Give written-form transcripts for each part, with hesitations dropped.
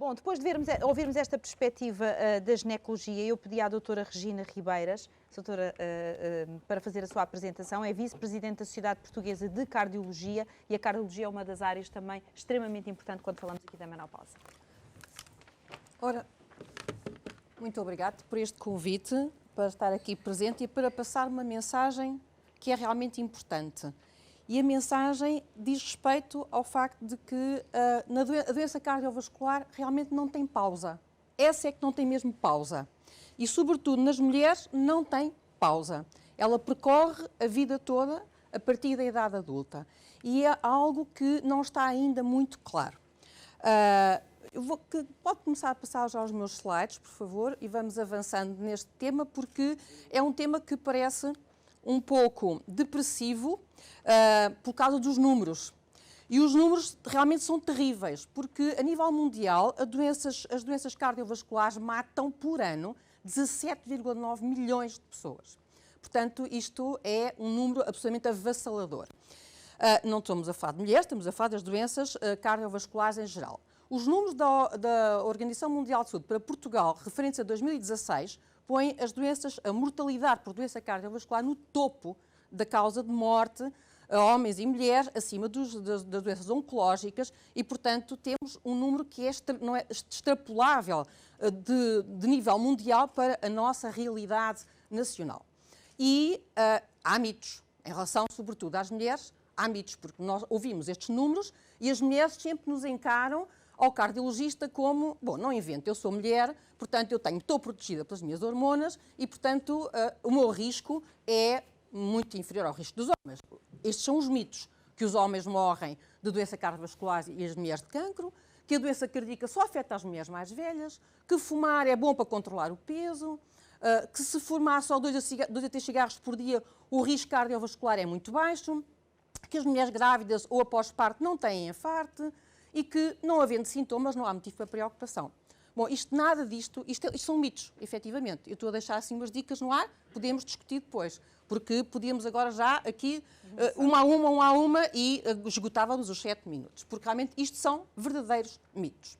Bom, depois de ouvirmos esta perspectiva da ginecologia, eu pedi à doutora Regina Ribeiras, doutora, para fazer a sua apresentação. É vice-presidente da Sociedade Portuguesa de Cardiologia e a cardiologia é uma das áreas também extremamente importante quando falamos aqui da menopausa. Ora, muito obrigada por este convite, para estar aqui presente e para passar uma mensagem que é realmente importante. E a mensagem diz respeito ao facto de que a doença cardiovascular realmente não tem pausa. Essa é que não tem mesmo pausa. E, sobretudo, nas mulheres não tem pausa. Ela percorre a vida toda a partir da idade adulta. E é algo que não está ainda muito claro. Pode começar a passar já os meus slides, por favor, e vamos avançando neste tema, porque é um tema que parece um pouco depressivo por causa dos números. E os números realmente são terríveis, porque a nível mundial as doenças cardiovasculares matam por ano 17,9 milhões de pessoas. Portanto, isto é um número absolutamente avassalador. Não estamos a falar de mulheres, estamos a falar das doenças cardiovasculares em geral. Os números da Organização Mundial de Saúde para Portugal, referentes a 2016, põem a mortalidade por doença cardiovascular no topo da causa de morte a homens e mulheres, acima das doenças oncológicas, e, portanto, temos um número que não é extrapolável de nível mundial para a nossa realidade nacional. E há mitos, em relação, sobretudo, às mulheres, há mitos, porque nós ouvimos estes números e as mulheres sempre nos encaram ao cardiologista como, bom, não invento, eu sou mulher, portanto estou protegida pelas minhas hormonas e, portanto, o meu risco é muito inferior ao risco dos homens. Estes são os mitos, que os homens morrem de doença cardiovascular e as mulheres de cancro, que a doença cardíaca só afeta as mulheres mais velhas, que fumar é bom para controlar o peso, que se fumar só 2 a 3 cigarros por dia, o risco cardiovascular é muito baixo, que as mulheres grávidas ou após parto não têm infarto, e que, não havendo sintomas, não há motivo para preocupação. Bom, nada disto, isto são mitos, efetivamente. Eu estou a deixar assim umas dicas no ar, podemos discutir depois, porque podíamos agora já aqui, uma a uma, e esgotávamos os 7 minutos, porque realmente isto são verdadeiros mitos.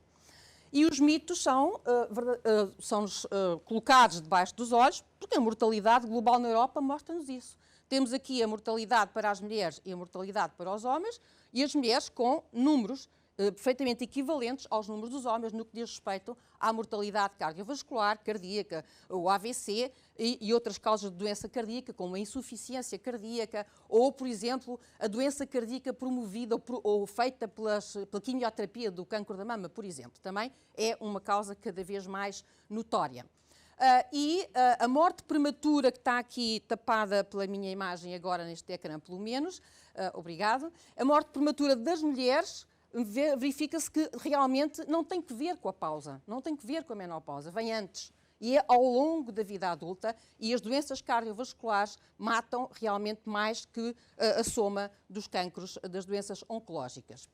E os mitos são-nos colocados debaixo dos olhos, porque a mortalidade global na Europa mostra-nos isso. Temos aqui a mortalidade para as mulheres e a mortalidade para os homens, e as mulheres com números perfeitamente equivalentes aos números dos homens no que diz respeito à mortalidade cardiovascular, cardíaca, o AVC e outras causas de doença cardíaca, como a insuficiência cardíaca ou, por exemplo, a doença cardíaca promovida ou feita pela quimioterapia do cancro da mama, por exemplo. Também é uma causa cada vez mais notória. A morte prematura, que está aqui tapada pela minha imagem agora neste ecrã, pelo menos, obrigado, a morte prematura das mulheres verifica-se que realmente não tem que ver com a pausa, não tem que ver com a menopausa, vem antes. E é ao longo da vida adulta, e as doenças cardiovasculares matam realmente mais que a soma dos cancros, das doenças oncológicas.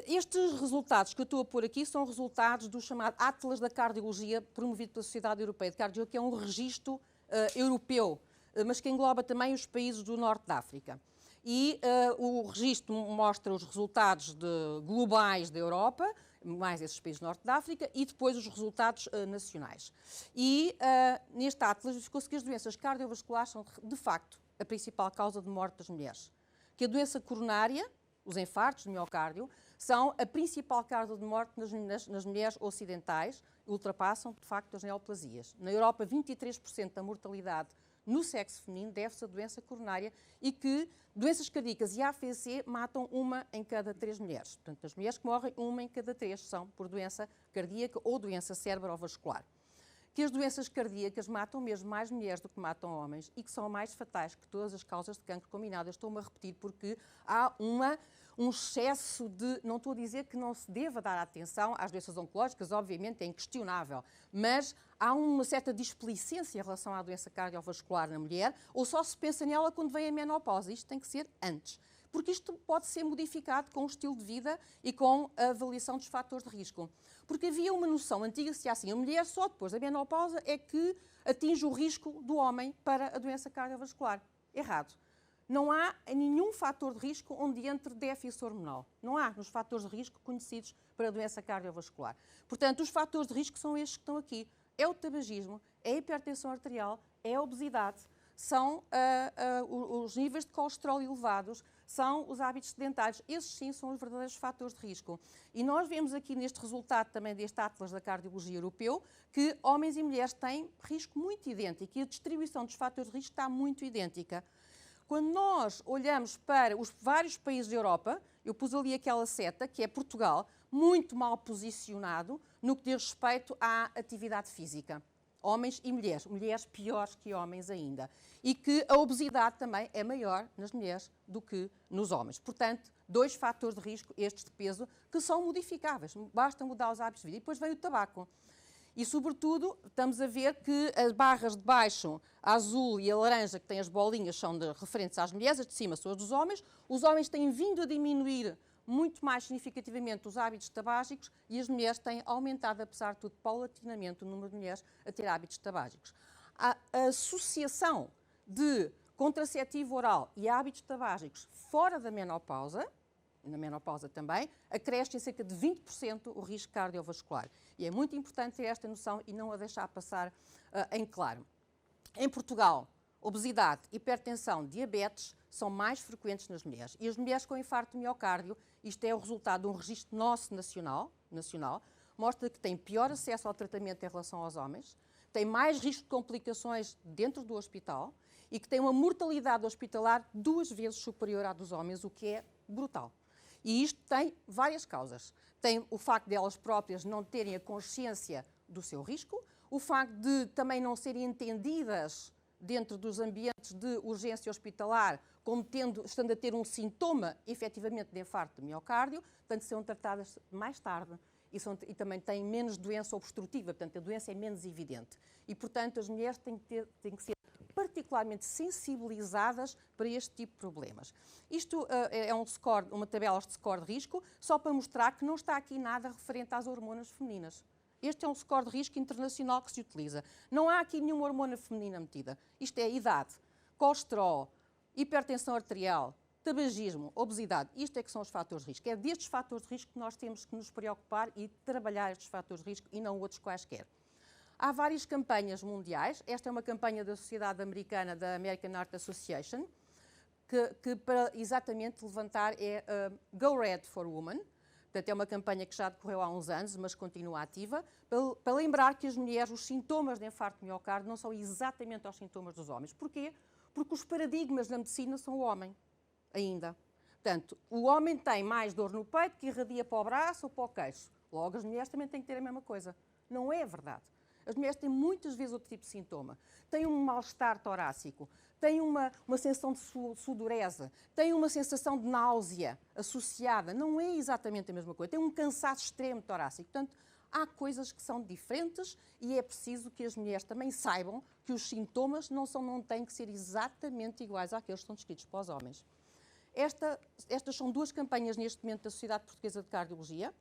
Estes resultados que eu estou a pôr aqui são resultados do chamado Atlas da Cardiologia, promovido pela Sociedade Europeia de Cardiologia, que é um registro europeu, mas que engloba também os países do norte da África. E o registro mostra os resultados globais da Europa, mais esses países do norte da África, e depois os resultados nacionais. E neste Atlas ficou-se que as doenças cardiovasculares são, de facto, a principal causa de morte das mulheres. Que a doença coronária, os infartos de miocárdio, são a principal causa de morte nas mulheres ocidentais, ultrapassam, de facto, as neoplasias. Na Europa, 23% da mortalidade no sexo feminino deve-se à doença coronária e que doenças cardíacas e AVC matam 1 em cada 3 mulheres. Portanto, das mulheres que morrem, 1 em cada 3 são por doença cardíaca ou doença cerebrovascular. Que as doenças cardíacas matam mesmo mais mulheres do que matam homens e que são mais fatais que todas as causas de cancro combinadas. Estou-me a repetir porque há um excesso de... Não estou a dizer que não se deva dar atenção às doenças oncológicas, obviamente é inquestionável, mas há uma certa displicência em relação à doença cardiovascular na mulher, ou só se pensa nela quando vem a menopausa. Isto tem que ser antes. Porque isto pode ser modificado com o estilo de vida e com a avaliação dos fatores de risco. Porque havia uma noção antiga, se assim, a mulher só depois da menopausa é que atinge o risco do homem para a doença cardiovascular. Errado. não há nenhum fator de risco onde entre déficit hormonal. Não há nos fatores de risco conhecidos para a doença cardiovascular. Portanto, os fatores de risco são estes que estão aqui. É o tabagismo, é a hipertensão arterial, é a obesidade, são os níveis de colesterol elevados, são os hábitos sedentários. Esses sim são os verdadeiros fatores de risco. E nós vemos aqui neste resultado também deste Atlas da Cardiologia Europeu que homens e mulheres têm risco muito idêntico e a distribuição dos fatores de risco está muito idêntica. Quando nós olhamos para os vários países da Europa, eu pus ali aquela seta, que é Portugal, muito mal posicionado no que diz respeito à atividade física. Homens e mulheres. Mulheres piores que homens ainda. E que a obesidade também é maior nas mulheres do que nos homens. Portanto, 2 fatores de risco, estes de peso, que são modificáveis. Basta mudar os hábitos de vida. E depois vem o tabaco. E, sobretudo, estamos a ver que as barras de baixo, a azul e a laranja, que têm as bolinhas, são referentes às mulheres, as de cima são as dos homens. Os homens têm vindo a diminuir muito mais significativamente os hábitos tabágicos e as mulheres têm aumentado, apesar de tudo, paulatinamente o número de mulheres a ter hábitos tabágicos. A associação de contraceptivo oral e hábitos tabágicos fora da menopausa, na menopausa também, acresce em cerca de 20% o risco cardiovascular. E é muito importante ter esta noção e não a deixar passar em claro. Em Portugal, obesidade, hipertensão, diabetes são mais frequentes nas mulheres. E as mulheres com infarto de miocárdio, isto é o resultado de um registro nosso nacional, mostra que têm pior acesso ao tratamento em relação aos homens, têm mais risco de complicações dentro do hospital e que têm uma mortalidade hospitalar 2 vezes superior à dos homens, o que é brutal. E isto tem várias causas. Tem o facto de elas próprias não terem a consciência do seu risco, o facto de também não serem entendidas dentro dos ambientes de urgência hospitalar, como estando a ter um sintoma, efetivamente, de infarto de miocárdio, portanto, são tratadas mais tarde e também têm menos doença obstrutiva, portanto, a doença é menos evidente. E, portanto, as mulheres têm que ser particularmente sensibilizadas para este tipo de problemas. Isto é uma tabela de score de risco, só para mostrar que não está aqui nada referente às hormonas femininas. Este é um score de risco internacional que se utiliza. Não há aqui nenhuma hormona feminina metida. Isto é idade, colesterol, hipertensão arterial, tabagismo, obesidade. Isto é que são os fatores de risco. É destes fatores de risco que nós temos que nos preocupar e trabalhar estes fatores de risco e não outros quaisquer. Há várias campanhas mundiais. Esta é uma campanha da Sociedade Americana, da American Heart Association, que para exatamente levantar é Go Red for Women. Portanto, é uma campanha que já decorreu há uns anos, mas continua ativa, para lembrar que as mulheres, os sintomas de infarto de miocárdio não são exatamente os sintomas dos homens. Porquê? Porque os paradigmas da medicina são o homem, ainda. Portanto, o homem tem mais dor no peito que irradia para o braço ou para o queixo. Logo, as mulheres também têm que ter a mesma coisa. Não é verdade. As mulheres têm muitas vezes outro tipo de sintoma. Têm um mal-estar torácico, têm uma sensação de sudorese, têm uma sensação de náusea associada. Não é exatamente a mesma coisa. Têm um cansaço extremo torácico. Portanto, há coisas que são diferentes e é preciso que as mulheres também saibam que os sintomas não têm que ser exatamente iguais àqueles que estão descritos para os homens. Estas são 2 campanhas neste momento da Sociedade Portuguesa de Cardiologia.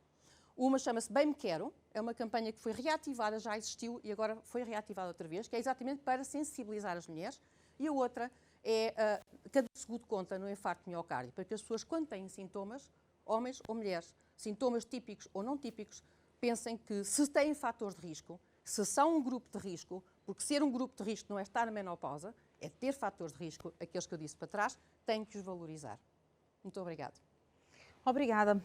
Uma chama-se Bem Me Quero, é uma campanha que foi reativada, já existiu e agora foi reativada outra vez, que é exatamente para sensibilizar as mulheres. E a outra é Cada Segundo Conta no Infarto de Miocárdio, para que as pessoas, quando têm sintomas, homens ou mulheres, sintomas típicos ou não típicos, pensem que se têm fatores de risco, se são um grupo de risco, porque ser um grupo de risco não é estar na menopausa, é ter fatores de risco, aqueles que eu disse para trás, têm que os valorizar. Muito obrigada. Obrigada.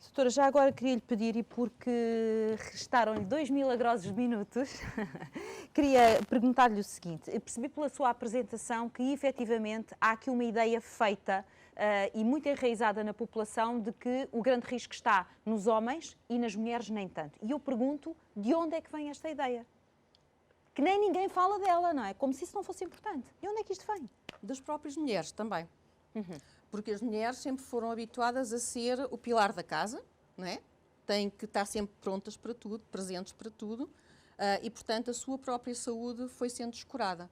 Doutora, já agora queria lhe pedir, e porque restaram-lhe 2 milagrosos minutos, queria perguntar-lhe o seguinte: percebi pela sua apresentação que efetivamente há aqui uma ideia feita e muito enraizada na população de que o grande risco está nos homens e nas mulheres nem tanto. E eu pergunto, de onde é que vem esta ideia? Que nem ninguém fala dela, não é? Como se isso não fosse importante. E onde é que isto vem? Das próprias mulheres também. Porque as mulheres sempre foram habituadas a ser o pilar da casa, não é? Têm que estar sempre prontas para tudo, presentes para tudo, e, portanto, a sua própria saúde foi sendo descurada.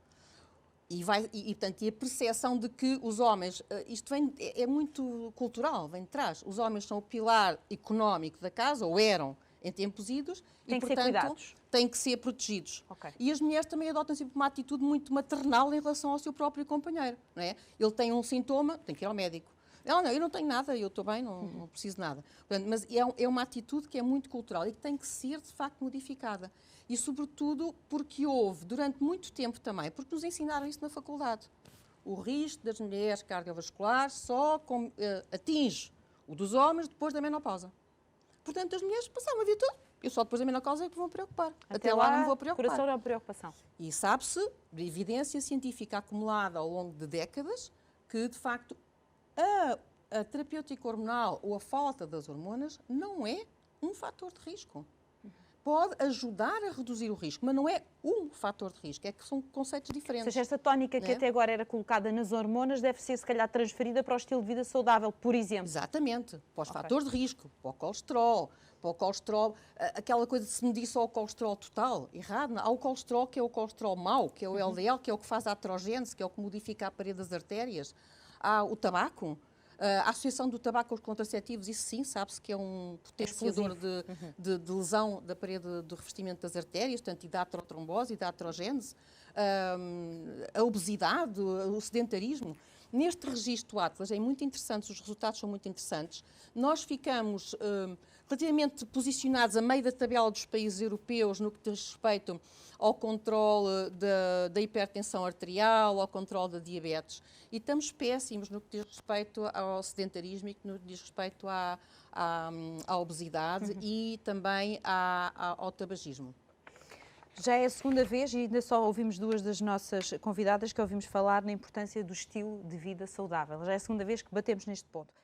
E a percepção de que os homens, isto é muito cultural, vem de trás, os homens são o pilar económico da casa, ou eram, em tempos idos Tem e, que ser portanto, cuidados. têm que ser protegidos. Ok. E as mulheres também adotam sempre uma atitude muito maternal em relação ao seu próprio companheiro. Não é? Ele tem um sintoma, tem que ir ao médico. Não, eu não tenho nada, eu estou bem, não preciso de nada. Portanto, mas é uma atitude que é muito cultural e que tem que ser, de facto, modificada. E, sobretudo, porque houve, durante muito tempo também, porque nos ensinaram isso na faculdade, o risco das mulheres cardiovasculares só atinge o dos homens depois da menopausa. Portanto, as mulheres passaram a vida toda. Eu só depois da menopausa é que vou preocupar. Até lá não me vou preocupar. Coração não é preocupação. E sabe-se, de evidência científica acumulada ao longo de décadas, que, de facto, a terapêutica hormonal ou a falta das hormonas não é um fator de risco. Pode ajudar a reduzir o risco, mas não é um fator de risco, é que são conceitos diferentes. Ou seja, esta tónica que até agora era colocada nas hormonas deve ser, se calhar, transferida para o estilo de vida saudável, por exemplo. Exatamente, para os fatores de risco, para o colesterol, aquela coisa de se medir só o colesterol total, errado. Há o colesterol que é o colesterol mau, que é o LDL, que é o que faz a aterogênese, que é o que modifica a parede das artérias. Há o tabaco. A associação do tabaco aos contraceptivos, isso sim, sabe-se que é um potenciador de lesão da parede do revestimento das artérias, portanto, e da aterotrombose e da aterogênese. A obesidade, o sedentarismo. Neste registro Atlas é muito interessante, os resultados são muito interessantes. Nós ficamos relativamente posicionados a meio da tabela dos países europeus no que diz respeito ao controle da hipertensão arterial, ao controle da diabetes. E estamos péssimos no que diz respeito ao sedentarismo e no que diz respeito à obesidade e também ao tabagismo. Já é a segunda vez, e ainda só ouvimos duas das nossas convidadas que ouvimos falar na importância do estilo de vida saudável. Já é a segunda vez que batemos neste ponto.